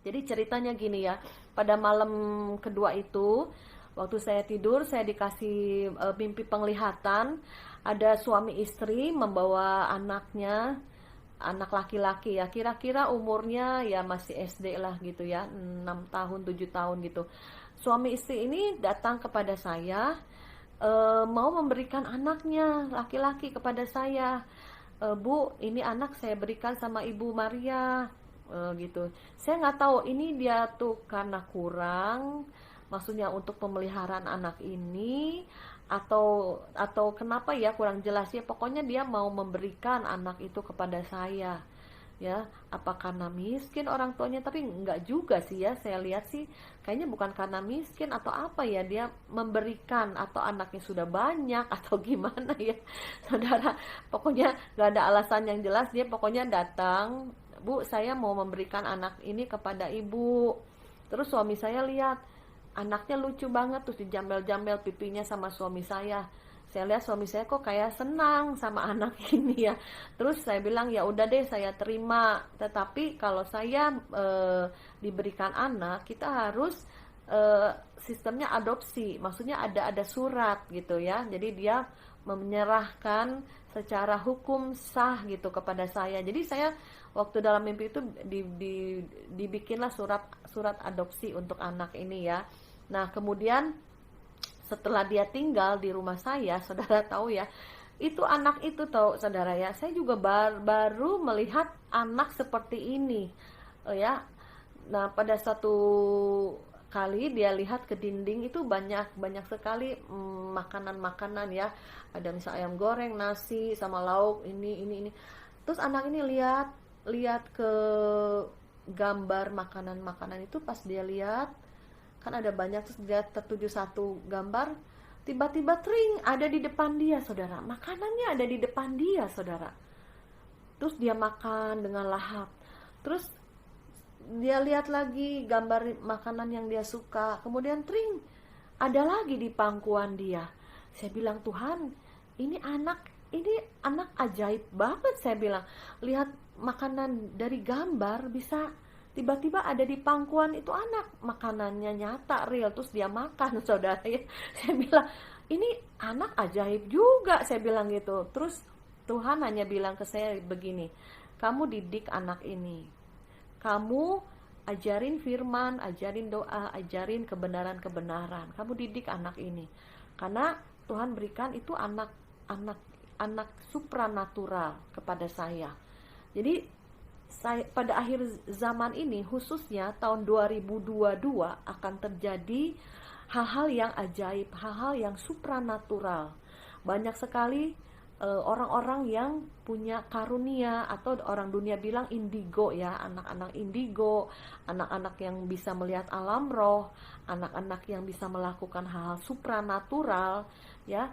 Jadi ceritanya gini ya, pada malam kedua itu, waktu saya tidur, saya dikasih mimpi penglihatan, ada suami istri membawa anaknya, anak laki-laki ya, kira-kira umurnya ya masih SD lah gitu ya, 6 tahun, 7 tahun gitu. Suami istri ini datang kepada saya, mau memberikan anaknya laki-laki kepada saya. Bu, ini anak saya berikan sama Ibu Maria, gitu. Saya nggak tahu ini dia tuh karena kurang, maksudnya untuk pemeliharaan anak ini, atau kenapa ya, kurang jelas ya. Pokoknya dia mau memberikan anak itu kepada saya. Ya, apa karena miskin orang tuanya? Tapi enggak juga sih ya, saya lihat sih kayaknya bukan karena miskin atau apa ya, dia memberikan, atau anaknya sudah banyak atau gimana ya. Saudara, pokoknya nggak ada alasan yang jelas, dia pokoknya datang, Bu, saya mau memberikan anak ini kepada ibu. Terus suami saya lihat anaknya lucu banget, terus dijambel-jambel pipinya sama suami saya. Saya lihat suami saya kok kayak senang sama anak ini ya. Terus saya bilang ya udah deh, saya terima. Tetapi kalau saya diberikan anak, kita harus sistemnya adopsi. Maksudnya ada surat gitu ya. Jadi dia menyerahkan secara hukum sah gitu kepada saya. Jadi saya waktu dalam mimpi itu dibikinlah surat adopsi untuk anak ini ya. Nah, kemudian setelah dia tinggal di rumah saya, saudara tahu ya, itu anak itu tahu saudara ya, saya juga baru melihat anak seperti ini, ya. Nah, pada satu kali dia lihat ke dinding itu banyak sekali makanan-makanan ya, ada misal ayam goreng, nasi sama lauk ini. Terus anak ini lihat ke gambar makanan-makanan itu, pas dia lihat kan ada banyak, terus dia tertuju satu gambar, tiba-tiba tring ada di depan dia saudara, makanannya ada di depan dia saudara. Terus dia makan dengan lahap, terus dia lihat lagi gambar makanan yang dia suka, kemudian tring ada lagi di pangkuan dia. Saya bilang, Tuhan, ini anak ajaib banget. Saya bilang, lihat makanan dari gambar bisa tiba-tiba ada di pangkuan itu, anak makanannya nyata real, terus dia makan saudara ya. Saya bilang ini anak ajaib juga, saya bilang gitu. Terus Tuhan hanya bilang ke saya begini, kamu didik anak ini, kamu ajarin firman, ajarin doa, ajarin kebenaran, kamu didik anak ini, karena Tuhan berikan itu anak supranatural kepada saya. Jadi pada akhir zaman ini, khususnya tahun 2022, akan terjadi hal-hal yang ajaib, hal-hal yang supranatural. Banyak sekali orang-orang yang punya karunia, atau orang dunia bilang indigo ya, anak-anak indigo, anak-anak yang bisa melihat alam roh, anak-anak yang bisa melakukan hal-hal supranatural ya.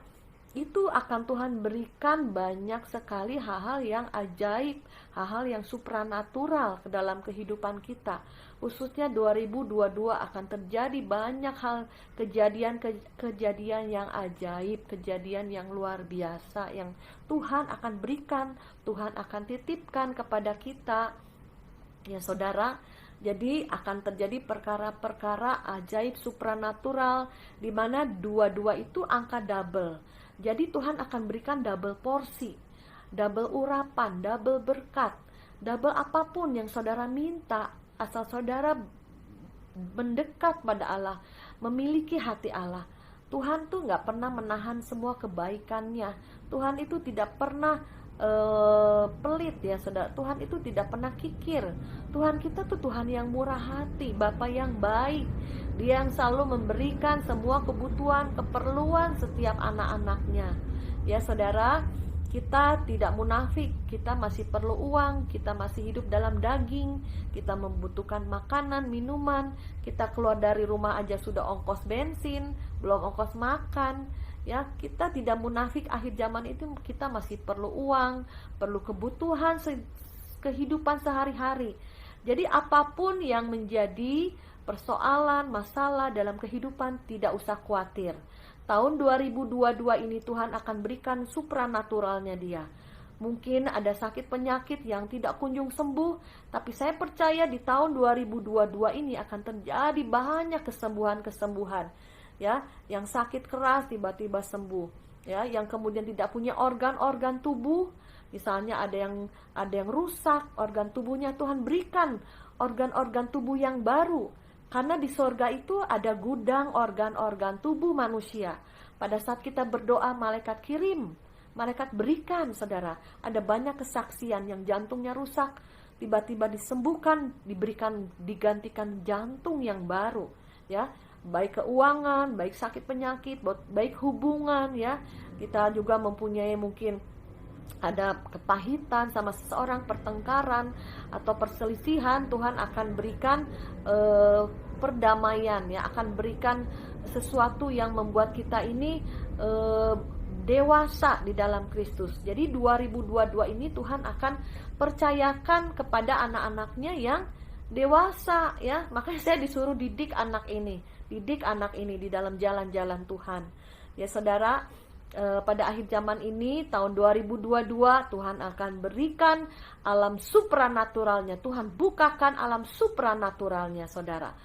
Itu akan Tuhan berikan banyak sekali hal-hal yang ajaib, hal-hal yang supranatural ke dalam kehidupan kita. Khususnya 2022 akan terjadi banyak hal, kejadian yang ajaib, kejadian yang luar biasa yang Tuhan akan berikan, Tuhan akan titipkan kepada kita. Ya saudara, jadi akan terjadi perkara-perkara ajaib supranatural, di mana dua-dua itu angka double. Jadi Tuhan akan berikan double porsi, double urapan, double berkat, double apapun yang saudara minta, asal saudara mendekat pada Allah, memiliki hati Allah. Tuhan tuh gak pernah menahan semua kebaikannya. Tuhan itu tidak pernah pelit ya saudara. Tuhan itu tidak pernah kikir. Tuhan kita tuh Tuhan yang murah hati, Bapa yang baik. Dia yang selalu memberikan semua kebutuhan, keperluan setiap anak-anaknya. Ya saudara, kita tidak munafik, kita masih perlu uang, kita masih hidup dalam daging, kita membutuhkan makanan, minuman, kita keluar dari rumah aja sudah ongkos bensin, belum ongkos makan. Ya, kita tidak munafik, akhir zaman itu kita masih perlu uang, perlu kebutuhan kehidupan sehari-hari. Jadi apapun yang menjadi persoalan, masalah dalam kehidupan, tidak usah khawatir. Tahun 2022 ini Tuhan akan berikan supranaturalnya dia. Mungkin ada sakit penyakit yang tidak kunjung sembuh, tapi saya percaya di tahun 2022 ini akan terjadi banyak kesembuhan-kesembuhan. Ya, yang sakit keras tiba-tiba sembuh. Ya, yang kemudian tidak punya organ-organ tubuh, misalnya ada yang rusak organ tubuhnya, Tuhan berikan organ-organ tubuh yang baru. Karena di sorga itu ada gudang organ-organ tubuh manusia. Pada saat kita berdoa, malaikat kirim, malaikat berikan, saudara. Ada banyak kesaksian yang jantungnya rusak, tiba-tiba disembuhkan, digantikan jantung yang baru. Ya, baik keuangan, baik sakit penyakit, baik hubungan. Ya, kita juga mempunyai mungkin ada kepahitan sama seseorang, pertengkaran atau perselisihan, Tuhan akan berikan perdamaian, ya, akan berikan sesuatu yang membuat kita ini dewasa di dalam Kristus. Jadi 2022 ini Tuhan akan percayakan kepada anak-anaknya yang dewasa, ya. Makanya saya disuruh didik anak ini di dalam jalan-jalan Tuhan. Ya saudara, pada akhir zaman ini tahun 2022 Tuhan akan berikan alam supranaturalnya. Tuhan bukakan alam supranaturalnya, saudara.